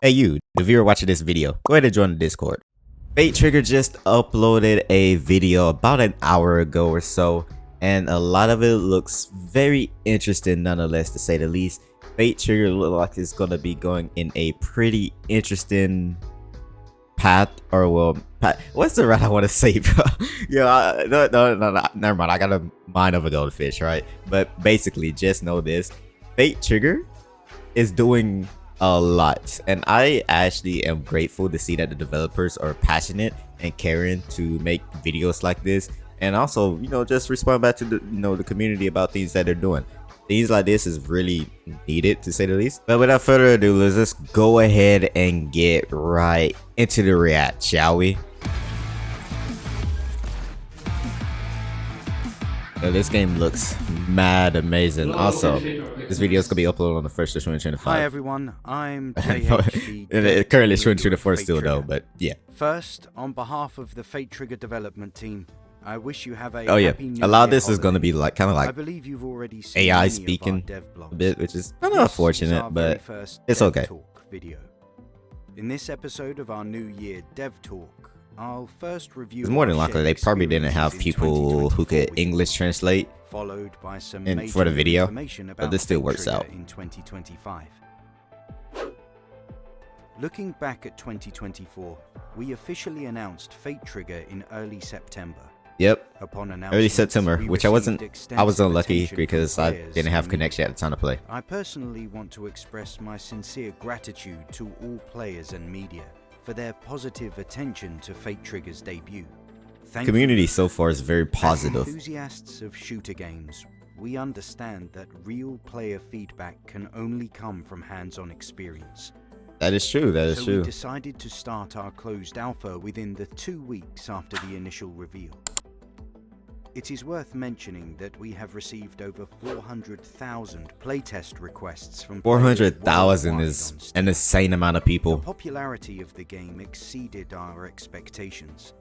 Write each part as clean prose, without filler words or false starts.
Hey you, the viewer watching this video, go ahead and join the Discord. Fate Trigger just uploaded a video about an hour ago or so, and a lot of it looks very interesting nonetheless, to say the least. Fate Trigger looks like it's going to be going in a pretty interesting path, or well, what's the right I want to say, bro? Yeah, no, never mind. I got a mind of a goldfish, right? But basically, just know this: Fate Trigger is doing a lot, and I actually am grateful to see that the developers are passionate and caring to make videos like this, and also, you know, just respond back to the, you know, the community about things that they're doing. Things like this is really needed, to say the least. But without further ado, let's just go ahead and get right into the react, shall we? Yo, this game looks mad amazing. Also, this video is gonna be uploaded on the 1st of 2025. Hi everyone, I'm JH. Currently 2024 still though, but yeah. First, on behalf of the Fate Trigger development team, I wish you have a Oh yeah, happy New a lot of Year this is gonna holiday. be like kind of I like believe you've already seen AI many of our speaking dev blogs. a bit, which is kind of This is our unfortunate, very but first it's Dev okay. Talk video. In this episode of our New Year Dev Talk, I'll first review. It's more than our likely shared they probably didn't have experiences in people who 2024 could with English translate, followed by some and major for the video, information but about this still Fate works Trigger out. in 2025. Looking back at 2024, we officially announced Fate Trigger in early September. Yep, Upon early announcement, September, we which I was received unlucky extensive attention because from I players didn't have and connection at the time to play. I personally want to express my sincere gratitude to all players and media for their positive attention to Fate Trigger's debut. Thank Community you. so far is very As positive. enthusiasts of shooter games, we understand that real player feedback can only come from hands-on experience. That is true, that is So true. we decided to start our closed alpha within the 2 weeks after the initial reveal. It is worth mentioning that we have received over 400,000 playtest requests from players 400,000 worldwide is on Steam. an insane amount of The people. popularity of the game exceeded our expectations.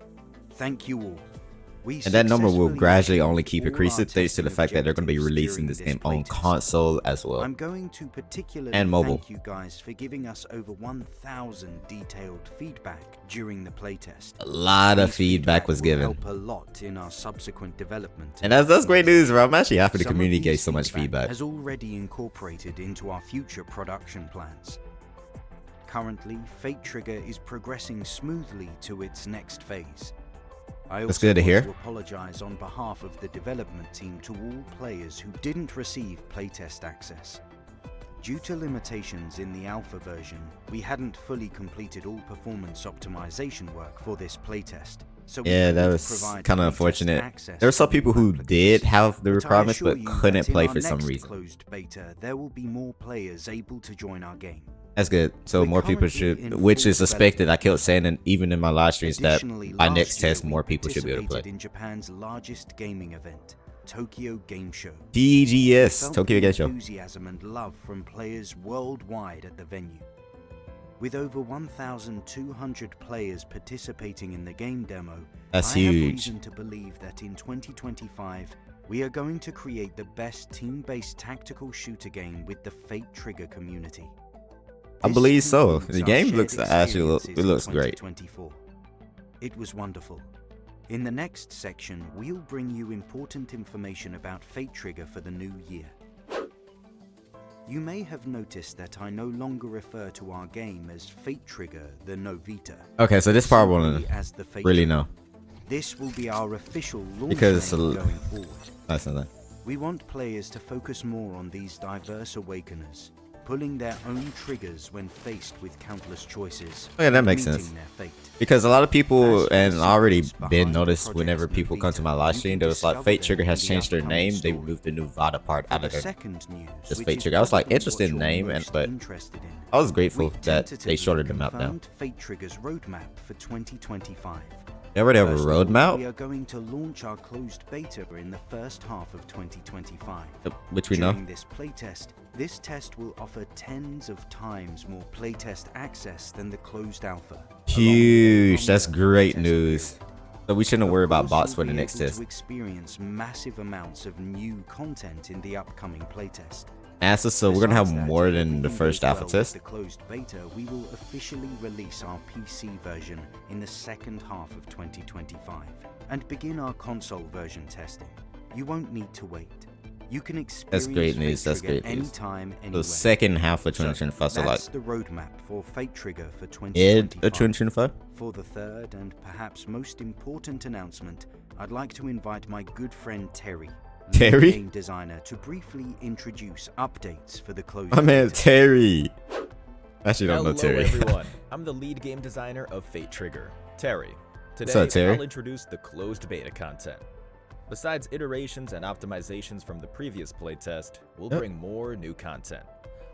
Thank you all. We And that number will successfully gradually achieved only keep all increasing our thanks to the testing fact that they're going to be objectives releasing during this game on playtest. console as well. I'm going to particularly And mobile. thank you guys for giving us over 1,000 detailed feedback during the playtest. A lot of These feedback was will given. help a lot in our subsequent development. And that's great news, bro. I'm actually happy the Some of community these gave so much feedback. has already incorporated into our future production plans. Currently, Fate Trigger is progressing smoothly to its next phase. I That's also good to want hear. to apologize on behalf of the development team to all players who didn't receive playtest access. Due to limitations in the alpha version, we hadn't fully completed all performance optimization work for this playtest. So we Yeah, that couldn't was provide kind of playtest unfortunate. access There were some to people who applicants. did have the But I requirements assure but you couldn't that in play our for some next reason. closed beta, there will be more players able to join our game. That's good. So We're more people currently should, in which full is expected. I kept saying, and even in my live streams, that Additionally, by last next year test, we more people should be able to play. participated in Japan's largest gaming event, Tokyo Game Show. TGS, Felt Tokyo the Game Show. enthusiasm and love from players worldwide at the venue. With over 1,200 players participating in the game demo, That's I have huge. reason to believe that in 2025, we are going to create the best team-based tactical shooter game with the Fate Trigger community. I This believe so. concludes The our game shared looks actually experiences it in looks great. 2024. It was wonderful. In the next section, we'll bring you important information about Fate Trigger for the new year. You may have noticed that I no longer refer to our game as Fate Trigger the Novita. Okay, so this part I simply want as the to Fate really Trigger. know This will be our official launch Because name a l- going forward. that's something. We want players to focus more on these diverse awakeners, pulling their own triggers when faced with countless choices. Oh, yeah, that and makes meeting sense. their fate. Because a lot of people, As for and the I already secrets been behind noticed Project whenever people come to my Novita, live you stream, can there was like discover Fate them Trigger has in the changed their upcoming name. They story. removed the Nevada part For out the of their. second news, Just which Fate is Trigger. I was like, probably interesting what you're name, most but interested in, I was grateful we that they tentatively shortened the map down. confirmed Fate Trigger's roadmap for 2025. They already have a First of all, roadmap, we are going to launch our closed beta in the first half of 2025. which we know. During this playtest, this test will offer tens of times more playtest access than the closed alpha. along with a Huge. That's longer great playtest news. period. So we shouldn't Of worry about course, bots you'll for the be next able test. to experience massive amounts of new content in the upcoming playtest. Answer, so we're gonna have Besides that, more if than the everything first goes alpha well with test. the closed beta, we will officially release our PC version in the second half of 2025 and begin our console version testing. You won't need to wait. You can experience great news, Fate that's Trigger great news. anytime, The anywhere. second half of 2025, so like That's the roadmap for Fate Trigger for mid 2025. of 2025. For the third and perhaps most important announcement, I'd like to invite my good friend Terry, Terry? game designer, to briefly introduce updates for the closed My man beta. Terry. Actually, don't know Hello Terry. everyone, I'm the lead game designer of Fate Trigger, Terry. Today, up, Terry? I'll introduce the closed beta content. Besides iterations and optimizations from the previous playtest, we'll bring more new content.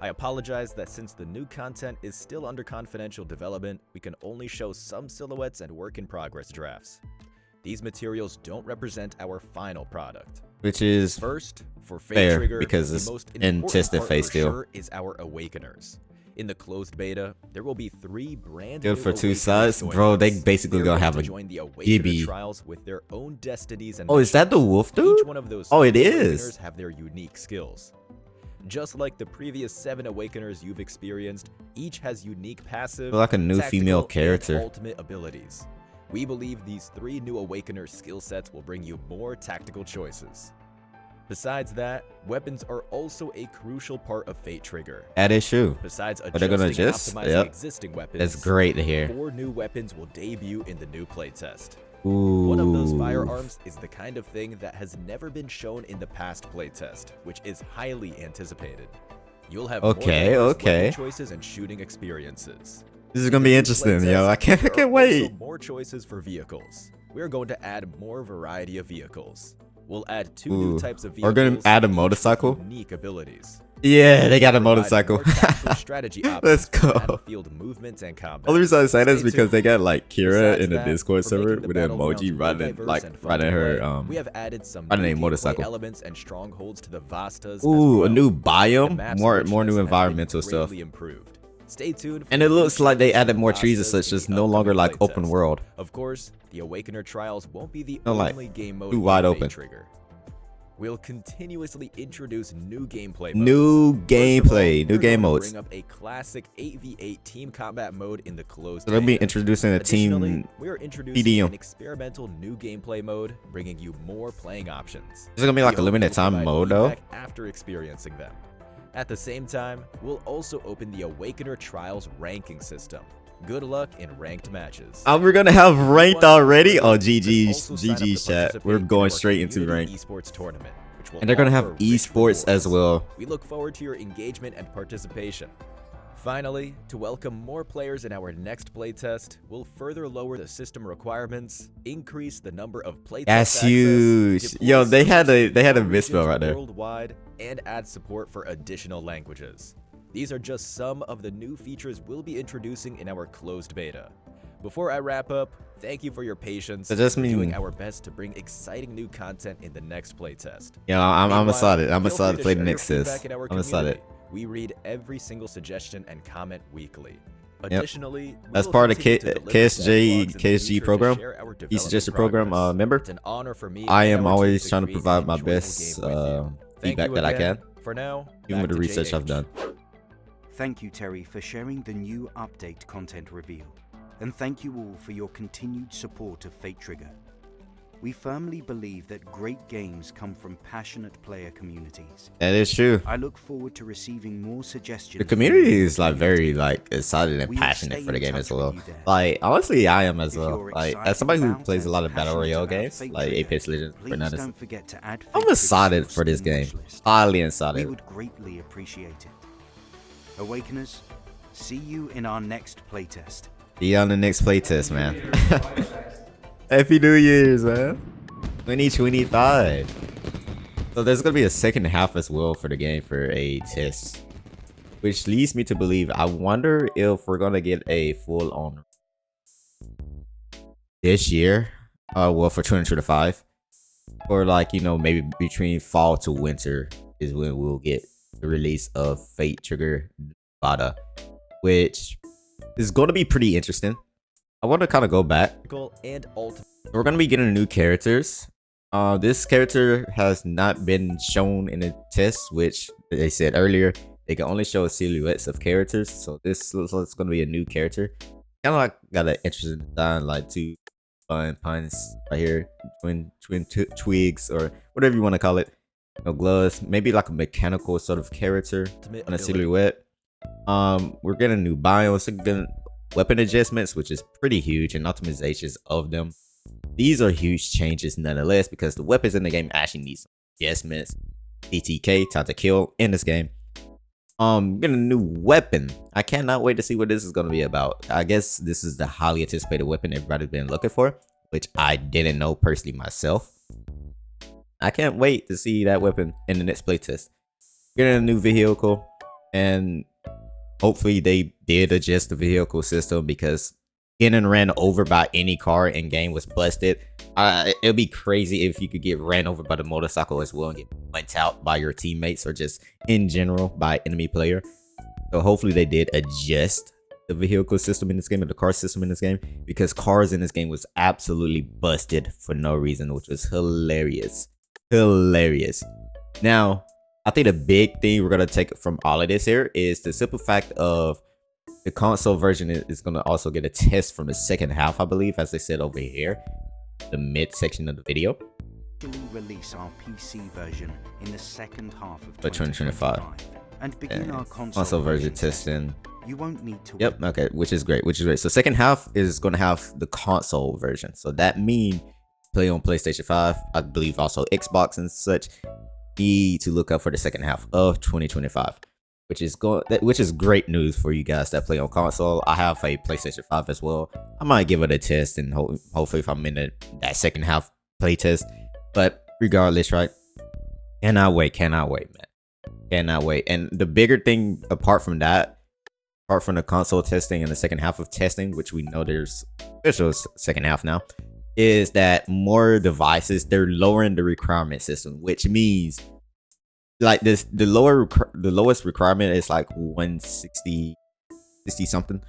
I apologize that since the new content is still under confidential development, we can only show some silhouettes and work-in-progress drafts. These materials don't represent our final product. Which is First, for Fate fair, Trigger, because the it's most in important tested part phase for still. sure is our Awakeners. In the closed beta, there will be 3 brand good new for two Awakeners sides, joining bro. They us. basically They're gonna going have to a join the Awakener Gibby. trials with their own destinies and Oh, is that the missions. wolf dude? Each one of those Oh, it 3 is. Awakeners have their unique skills. Just like the previous 7 Awakeners you've experienced, each has unique passive, Like a new female tactical, and character. ultimate abilities. We believe these 3 new Awakener skill sets will bring you more tactical choices. Besides that, weapons are also a crucial part of Fate Trigger. That is true. Besides they're adjusting gonna and adjust? optimizing Yep. existing weapons, That's great to hear. 4 new weapons will debut in the new playtest. Ooh. One of those firearms is the kind of thing that has never been shown in the past playtest, which is highly anticipated. You'll have Okay, more diverse okay. weapon choices and shooting experiences. This is gonna be In the interesting, playtest, yo. I can't there are wait. also more choices for vehicles. We're going to add more variety of vehicles. We'll add 2 Ooh. new types of We're vehicles. gonna add a each with motorcycle? Unique abilities. Yeah, they got a Provide motorcycle. more tactical strategy Let's options for go. battlefield movement and combat. Only reason I say that is Stay because tuned. they got like Kira Besides in the that, Discord for server making the with an battlegrounds emoji more riding diverse like and fun riding to her play, we have added some riding new a gameplay motorcycle. elements and strongholds to the Vastas. Ooh, as a well. new The biome, map's more richness new has been environmental stuff. greatly improved. Stay tuned. for And it new looks like they challenges added and more trees and Vastas such, in just the no longer upcoming like open playtest. world. Of course, the Awakener trials won't be the No, like, only game mode too in wide Fate open. Trigger. We'll continuously introduce new gameplay modes. New First of all, gameplay, new we're game going to modes. Bring up a classic 8v8 team combat mode in the closed So they'll be beta. introducing a Additionally, team. we are introducing PDM. an experimental new gameplay mode, bringing you more playing options. Is it gonna be like We a hope limited you'll time provide mode though? feedback after experiencing them. At the same time, we'll also open the Awakener Trials ranking system. Good luck in ranked matches. We're gonna have ranked Anyone already? Oh, interested can GG's, also sign up to GG's chat. participate We're in going our straight into community ranked. esports tournament, which will And they're gonna have offer rich esports as rewards. well. We look forward to your engagement and participation. Finally, to welcome more players in our next playtest, we'll further lower the system requirements, increase the number of playtest That's access, huge. deploy Yo, they had servers a to more misspell regions right there. worldwide, and add support for additional languages. These are just some of the new features we'll be introducing in our closed beta. Before I wrap up, thank you for your patience. Does this We're doing mean- our best to bring exciting new content in the next playtest. Yeah, I'm Meanwhile, excited. I'm feel excited free to play the share next your sis. feedback in our I'm excited. community. We read every single suggestion and comment weekly. Additionally, we As will part of continue to deliver KSG vlogs in the KSG future to program, share our East development District program progress. member. It's an honor for me I and am our team always to trying to create provide an my enjoyable best game with you. Thank feedback you that I again. can, For now, even with back the to research I've JH. done. Thank you, Terry, for sharing the new update content reveal. And thank you all for your continued support of Fate Trigger. We firmly believe that great games come from passionate player communities. That is true. I look forward to receiving more suggestions. The community is like very like excited and We'll passionate stay for the in game touch as well. with you there. Like honestly, I am as If well. you're Like excited as somebody who about plays a and lot of battle passionate royale about games, Fate like Trigger, Apex Legends, for please instance, don't forget to add Fate I'm Trigger excited to your for this Steam game. wishlist. Highly We excited. would greatly appreciate it. Awakeners, see you in our next playtest. See you on the next playtest, man. Happy New Year's, man. 2025. So there's gonna be a second half as well for the game for a test, which leads me to believe. I wonder if we're gonna get a full on this year. Well, for 2025, or like maybe between fall to winter is when we'll get the release of Fate Trigger Nevada, which is going to be pretty interesting. I want to kind of go back. And ultimate We're going to be getting new characters. This character has not been shown in a test, which they said earlier they can only show silhouettes of characters. So this looks like it's gonna be a new character. Kind of like got an interesting design, like two fun puns right here, twigs or whatever you want to call it. No gloves, maybe like a mechanical sort of character on a silhouette. We're getting new biomes, getting weapon adjustments, which is pretty huge, and optimizations of them. These are huge changes nonetheless because the weapons in the game actually need some adjustments. TTK, time to kill, in this game. Getting a new weapon. I cannot wait to see what this is gonna be about. I guess this is the highly anticipated weapon everybody's been looking for, which I didn't know personally myself. I can't wait to see that weapon in the next playtest. Getting a new vehicle, and hopefully they did adjust the vehicle system because getting ran over by any car in game was busted. It'd be crazy if you could get ran over by the motorcycle as well and get went out by your teammates or just in general by enemy player. So hopefully they did adjust the vehicle system in this game, or the car system in this game, because cars in this game was absolutely busted for no reason, which was hilarious. Now, I think the big thing we're gonna take from all of this here is the simple fact of the console version is gonna also get a test from the second half, I believe, as they said over here, the mid section of the video. Release our PC version in the second half of 2025 and begin our console version testing. You won't need to. Yep. Okay. Which is great. So second half is going to have the console version. So that means play on PlayStation 5. I believe also Xbox and such. Need to look up for the second half of 2025, which is great news for you guys that play on console. I have a PlayStation 5 as well. I might give it a test and hopefully if I'm in that second half play test. But regardless, right? Cannot wait, man. Cannot wait. And the bigger thing apart from that, apart from the console testing and the second half of testing, which we know there's official second half now, is that more devices, they're lowering the requirement system, which means like this, the lowest requirement is like 160 something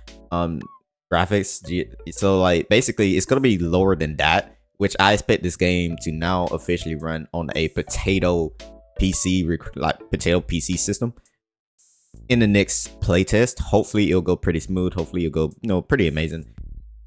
graphics. So like basically it's gonna be lower than that, which I expect this game to now officially run on a potato PC system in the next playtest. Hopefully it'll go pretty smooth. Hopefully it'll go pretty amazing,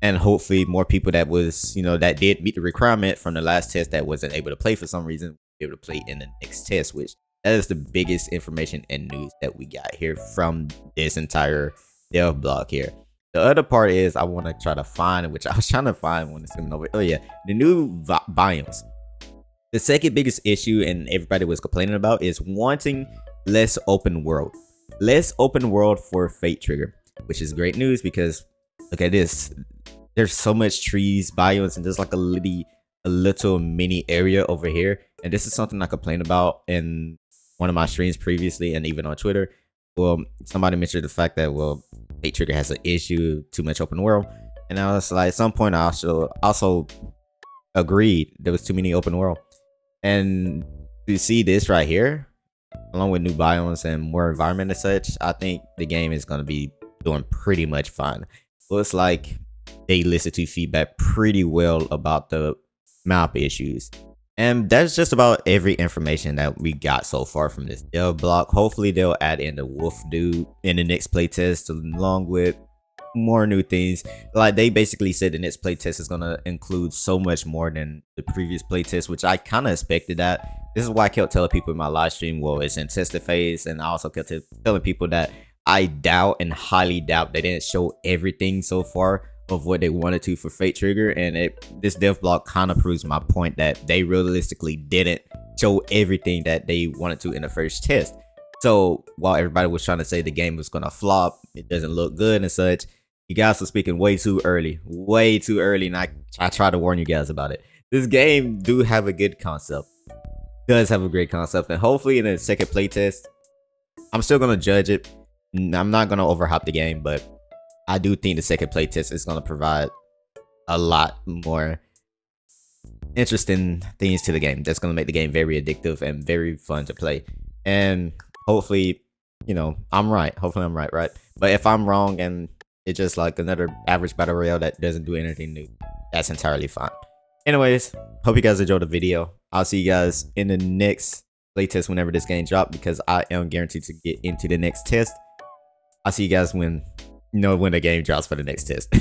and hopefully more people that was that did meet the requirement from the last test that wasn't able to play for some reason be able to play in the next test, which that is the biggest information and news that we got here from this entire dev blog here. The other part is I want to try to find, which I was trying to find when it's coming over. Oh yeah, the new biomes. The second biggest issue and everybody was complaining about is wanting less open world. Less open world for Fate Trigger, which is great news because look at this. There's so much trees, biomes, and there's like a little mini area over here. And this is something I complained about in one of my streams previously and even on Twitter. Well, somebody mentioned the fact that Fate Trigger has an issue, too much open world. And I was like, at some point I also agreed there was too many open world. And to see this right here, along with new biomes and more environment and such, I think the game is going to be doing pretty much fine. Looks like they listened to feedback pretty well about the map issues. And that's just about every information that we got so far from this dev block. Hopefully they'll add in the wolf dude in the next playtest along with more new things. Like they basically said the next playtest is going to include so much more than the previous playtest, which I kind of expected that. This is why I kept telling people in my live stream, well, it's in test phase, and I also kept telling people that I doubt and highly doubt they didn't show everything so far of what they wanted to for Fate Trigger, and this dev block kind of proves my point that they realistically didn't show everything that they wanted to in the first test. So while everybody was trying to say the game was gonna flop, it doesn't look good and such, you guys were speaking way too early, and I try to warn you guys about it. This game do have a good concept, does have a great concept, and hopefully in the second playtest, I'm still gonna judge it. I'm not gonna overhype the game, but I do think the second playtest is gonna provide a lot more interesting things to the game. That's gonna make the game very addictive and very fun to play. And hopefully, I'm right. Hopefully I'm right? But if I'm wrong and it's just like another average battle royale that doesn't do anything new, that's entirely fine. Anyways, hope you guys enjoyed the video. I'll see you guys in the next playtest whenever this game drops, because I am guaranteed to get into the next test. I'll see you guys when the game drops for the next test.